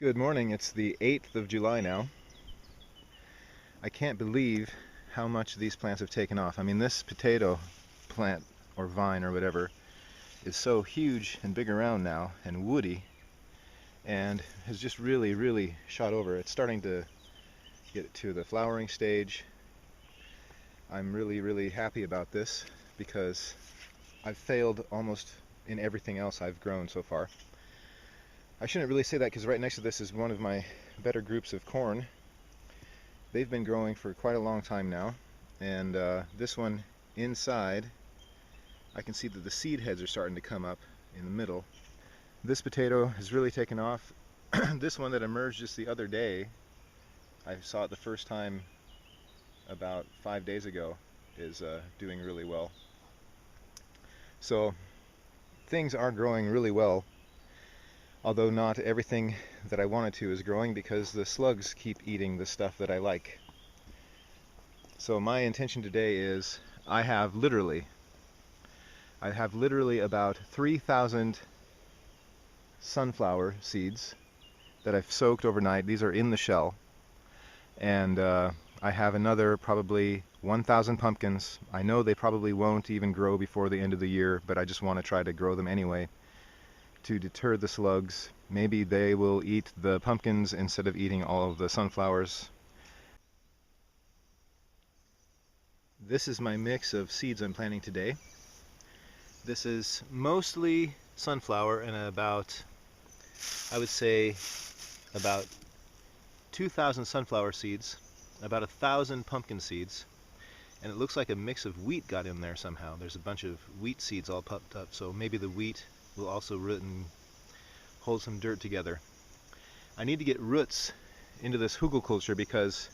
Good morning. It's the 8th of July now. I can't believe how much these plants have taken off. I mean, this potato plant or vine or whatever is so huge and big around now and woody and has just really shot over. It's starting to get to the flowering stage. I'm really happy about this because I've failed almost in everything else I've grown so far. I shouldn't really say that because right next to this is one of my better groups of corn. They've been growing for quite a long time now, and this one inside, I can see that the seed heads are starting to come up in the middle. This potato has really taken off. This one that emerged just the other day, I saw it the first time about 5 days ago, is doing really well. So things are growing really well, although not everything that I wanted to is growing because the slugs keep eating the stuff that I like. So my intention today is I have literally about 3,000 sunflower seeds that I've soaked overnight. These are in the shell. And I have another probably 1,000 pumpkins. I know they probably won't even grow before the end of the year, but I just want to try to grow them anyway to deter the slugs. Maybe they will eat the pumpkins instead of eating all of the sunflowers. This is my mix of seeds I'm planting today. This is mostly sunflower and about, I would say, about 2,000 sunflower seeds, about 1,000 pumpkin seeds, and it looks like a mix of wheat got in there somehow. There's a bunch of wheat seeds all popped up, so maybe the wheat will also root and hold some dirt together. I need to get roots into this Hugelkultur because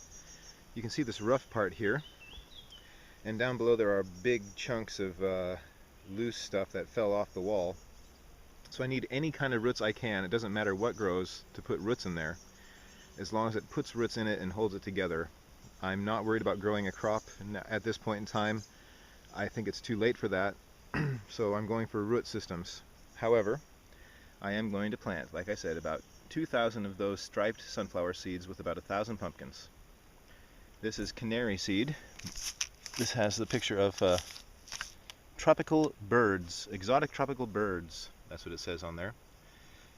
you can see this rough part here, and down below there are big chunks of loose stuff that fell off the wall. So I need any kind of roots I can, it doesn't matter what grows, to put roots in there, as long as it puts roots in it and holds it together. I'm not worried about growing a crop at this point in time. I think it's too late for that, so I'm going for root systems. However, I am going to plant, like I said, about 2,000 of those striped sunflower seeds with about 1,000 pumpkins. This is canary seed. This has the picture of tropical birds, exotic tropical birds. That's what it says on there.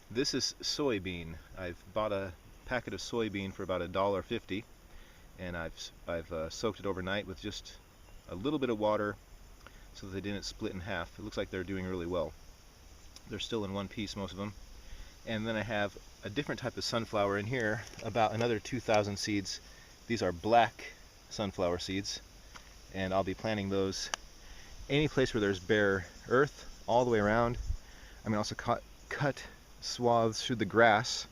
This is soybean. I've bought a packet of soybean for about $1.50, and I've soaked it overnight with just a little bit of water so that they didn't split in half. It looks like they're doing really well. They're still in one piece, most of them. And then I have a different type of sunflower in here, about another 2,000 seeds. These are black sunflower seeds, and I'll be planting those any place where there's bare earth all the way around. I mean, also cut swaths through the grass,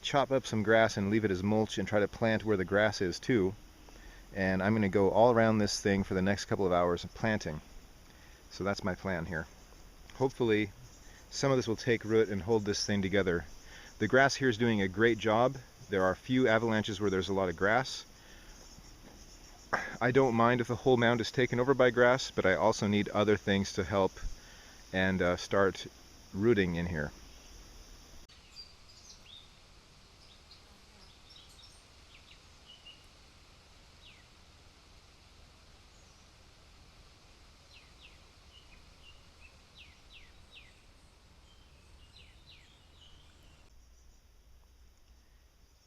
chop up some grass and leave it as mulch, and try to plant where the grass is too. And I'm going to go all around this thing for the next couple of hours planting. So that's my plan here. Hopefully some of this will take root and hold this thing together. The grass here is doing a great job. There are a few avalanches where there's a lot of grass. I don't mind if the whole mound is taken over by grass, but I also need other things to help and start rooting in here.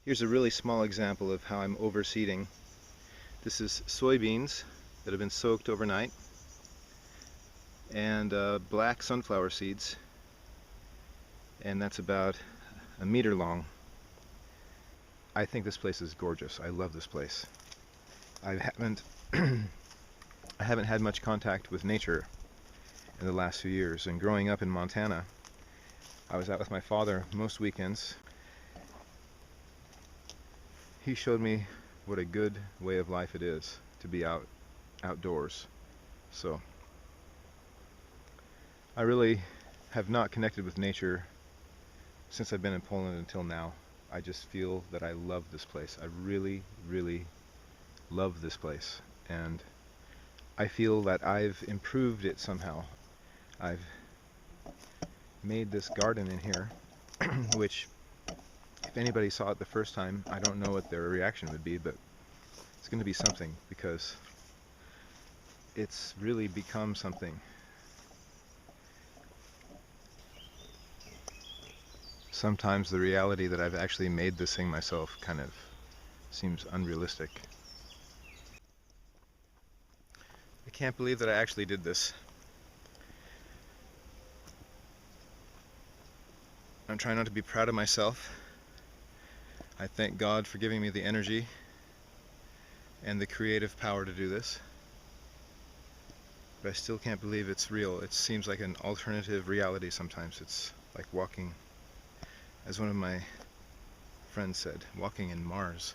Here's a really small example of how I'm overseeding. This is soybeans that have been soaked overnight, and black sunflower seeds, and that's about a meter long. I think this place is gorgeous. I love this place. I haven't had much contact with nature in the last few years, and growing up in Montana, I was out with my father most weekends. He showed me what a good way of life it is to be outdoors. So I really have not connected with nature since I've been in Poland until now. I just feel that I love this place. I really love this place, and I feel that I've improved it somehow. I've made this garden in here which, if if anybody saw it the first time, I don't know what their reaction would be, but it's going to be something, because it's really become something. Sometimes the reality that I've actually made this thing myself kind of seems unrealistic. I can't believe that I actually did this. I'm trying not to be proud of myself. I thank God for giving me the energy and the creative power to do this. But I still can't believe it's real. It seems like an alternative reality sometimes. It's like walking, as one of my friends said, walking in Mars.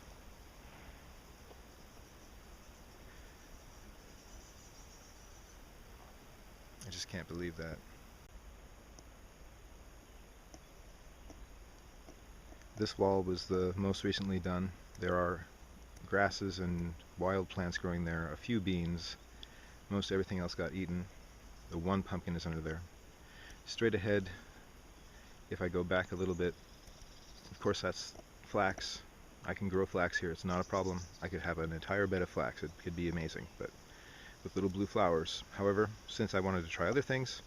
I just can't believe that. This wall was the most recently done. There are grasses and wild plants growing there, a few beans. Most everything else got eaten. The one pumpkin is under there. Straight ahead, if I go back a little bit, of course that's flax. I can grow flax here, it's not a problem. I could have an entire bed of flax, it could be amazing, but with little blue flowers. However, since I wanted to try other things,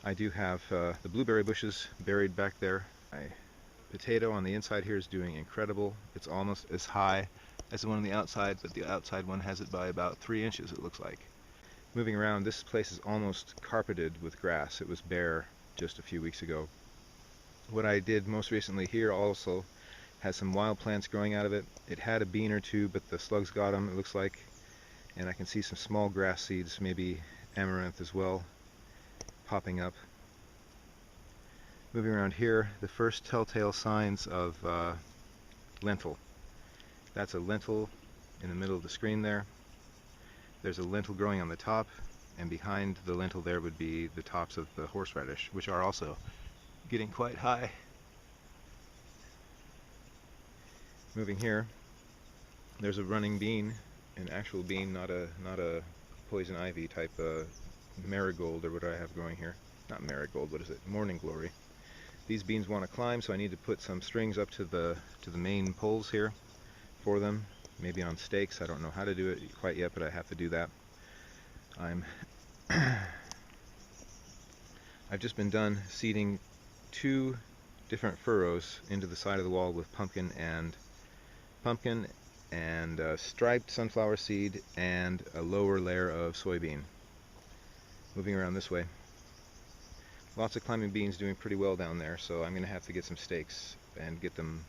I do have the blueberry bushes buried back there. My potato on the inside here is doing incredible. It's almost as high as the one on the outside, but the outside one has it by about 3 inches, it looks like. Moving around, this place is almost carpeted with grass. It was bare just a few weeks ago. What I did most recently here also has some wild plants growing out of it. It had a bean or two, but the slugs got them, it looks like. And I can see some small grass seeds, maybe amaranth as well, popping up. Moving around here, the first telltale signs of lentil. That's a lentil in the middle of the screen there. There's a lentil growing on the top, and behind the lentil there would be the tops of the horseradish, which are also getting quite high. Moving here, there's a running bean, an actual bean, not a poison ivy type marigold or what I have growing here. Not marigold, what is it? Morning glory. These beans want to climb, so I need to put some strings up to the main poles here for them, maybe on stakes. I don't know how to do it quite yet, but I have to do that. I've just been done seeding 2 different furrows into the side of the wall with pumpkin and striped sunflower seed and a lower layer of soybean. Moving around this way. Lots of climbing beans doing pretty well down there, so I'm going to have to get some stakes and get them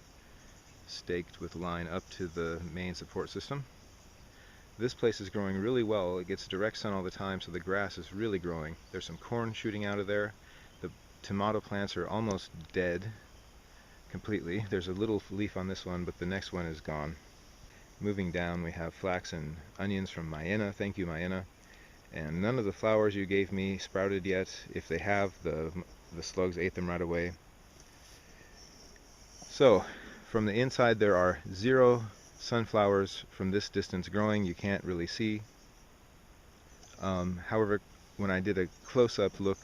staked with line up to the main support system. This place is growing really well. It gets direct sun all the time, so the grass is really growing. There's some corn shooting out of there. The tomato plants are almost dead completely. There's a little leaf on this one, but the next one is gone. Moving down, we have flax and onions from Maena. Thank you, Maena. And none of the flowers you gave me sprouted yet. If they have, the slugs ate them right away. So, from the inside there are 0 sunflowers from this distance growing. You can't really see. However, when I did a close-up look,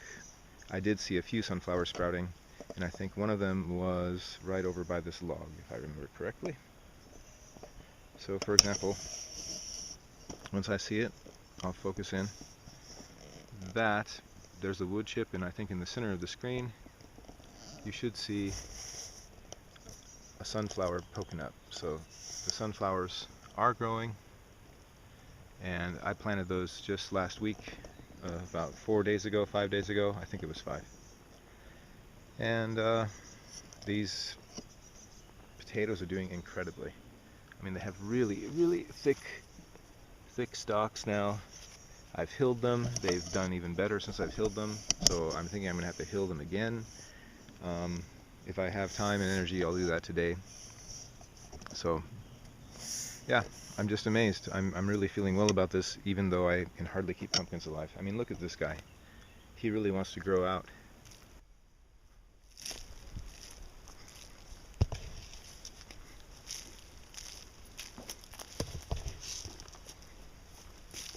I did see a few sunflowers sprouting, and I think one of them was right over by this log, if I remember correctly. So, for example, once I see it, I'll focus in. There's a wood chip, and I think in the center of the screen, you should see a sunflower poking up. So the sunflowers are growing, and I planted those just last week, about 5 days ago, I think it was 5. And these potatoes are doing incredibly. I mean, they have really, really thick stalks now. I've hilled them. They've done even better since I've hilled them, so I'm thinking I'm going to have to hill them again. If I have time and energy, I'll do that today. So, yeah, I'm just amazed. I'm really feeling well about this, even though I can hardly keep pumpkins alive. I mean, look at this guy. He really wants to grow out.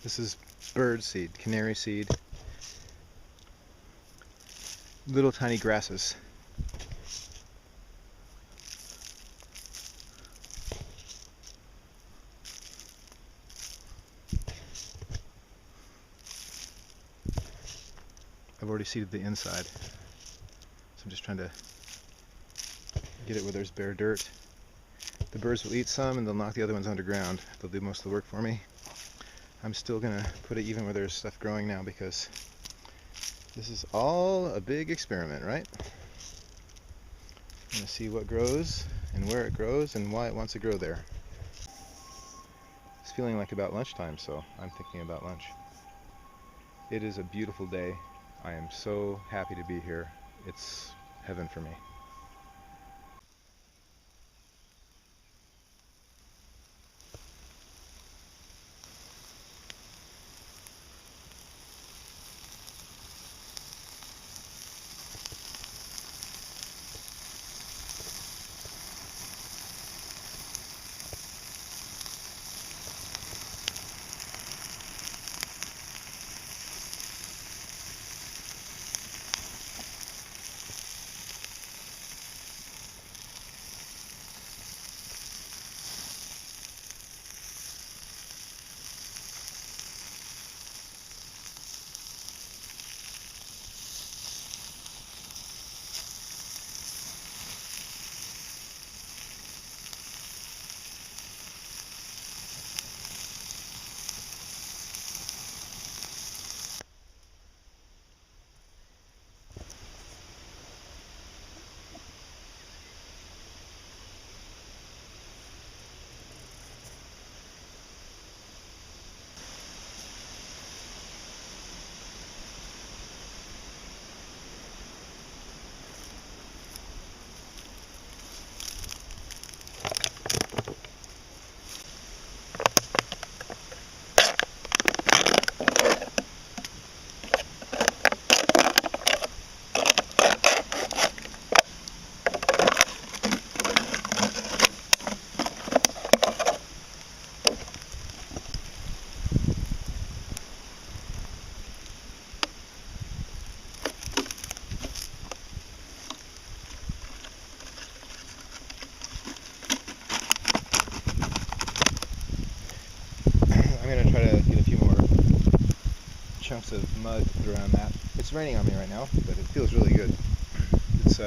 This is birdseed, canary seed. Little tiny grasses. I've already seeded the inside, so I'm just trying to get it where there's bare dirt. The birds will eat some and they'll knock the other ones underground. They'll do most of the work for me. I'm still gonna put it even where there's stuff growing now because this is all a big experiment, right? I'm gonna see what grows and where it grows and why it wants to grow there. It's feeling like about lunchtime, so I'm thinking about lunch. It is a beautiful day. I am so happy to be here. It's heaven for me. I'm going to try to get a few more chunks of mud to put around that. It's raining on me right now, but it feels really good. It's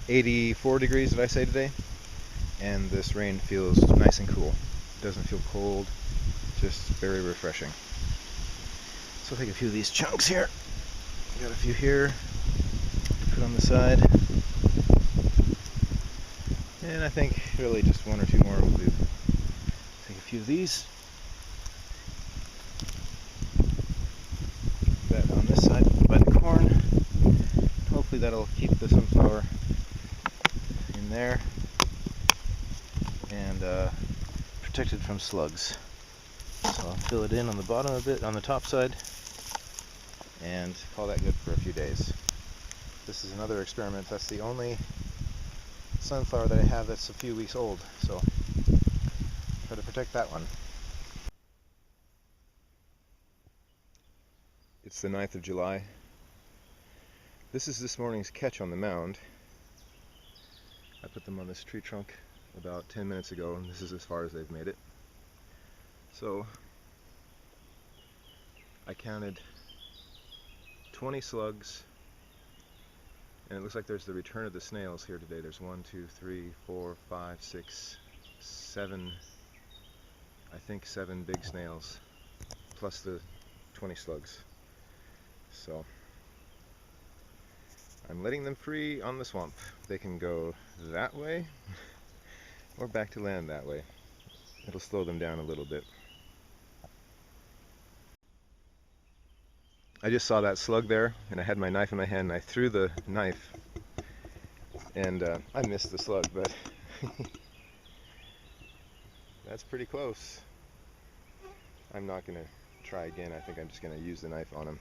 84 degrees, did I say today? And this rain feels nice and cool. It doesn't feel cold, just very refreshing. So I'll take a few of these chunks here. Got a few here to put on the side. And I think really just one or two more will do. Take a few of these. Put that on this side by the corn. Hopefully that'll keep the sunflower in there and protected from slugs. So I'll fill it in on the bottom a bit, on the top side, and call that good for a few days. This is another experiment. That's the only sunflower that I have that's a few weeks old, so try to protect that one. It's the 9th of July. This is this morning's catch on the mound. I put them on this tree trunk about 10 minutes ago, and this is as far as they've made it. So I counted 20 slugs, and it looks like there's the return of the snails here today. There's 1, 2, 3, 4, 5, 6, 7, I think 7 big snails, plus the 20 slugs. So I'm letting them free on the swamp. They can go that way or back to land that way. It'll slow them down a little bit. I just saw that slug there, and I had my knife in my hand, and I threw the knife, and I missed the slug, but that's pretty close. I'm not going to try again. I think I'm just going to use the knife on him.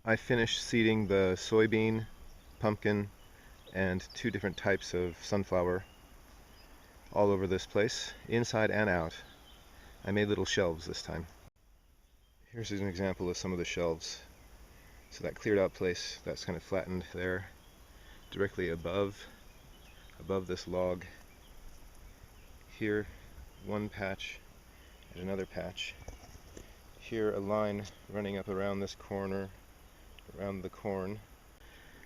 I finished seeding the soybean, pumpkin, and 2 different types of sunflower all over this place, inside and out. I made little shelves this time. Here's an example of some of the shelves. So that cleared out place, that's kind of flattened there, directly above this log. Here, one patch and another patch. Here, a line running up around this corner, around the corn.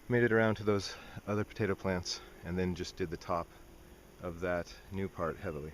Made it around to those other potato plants, and then just did the top of that new part heavily.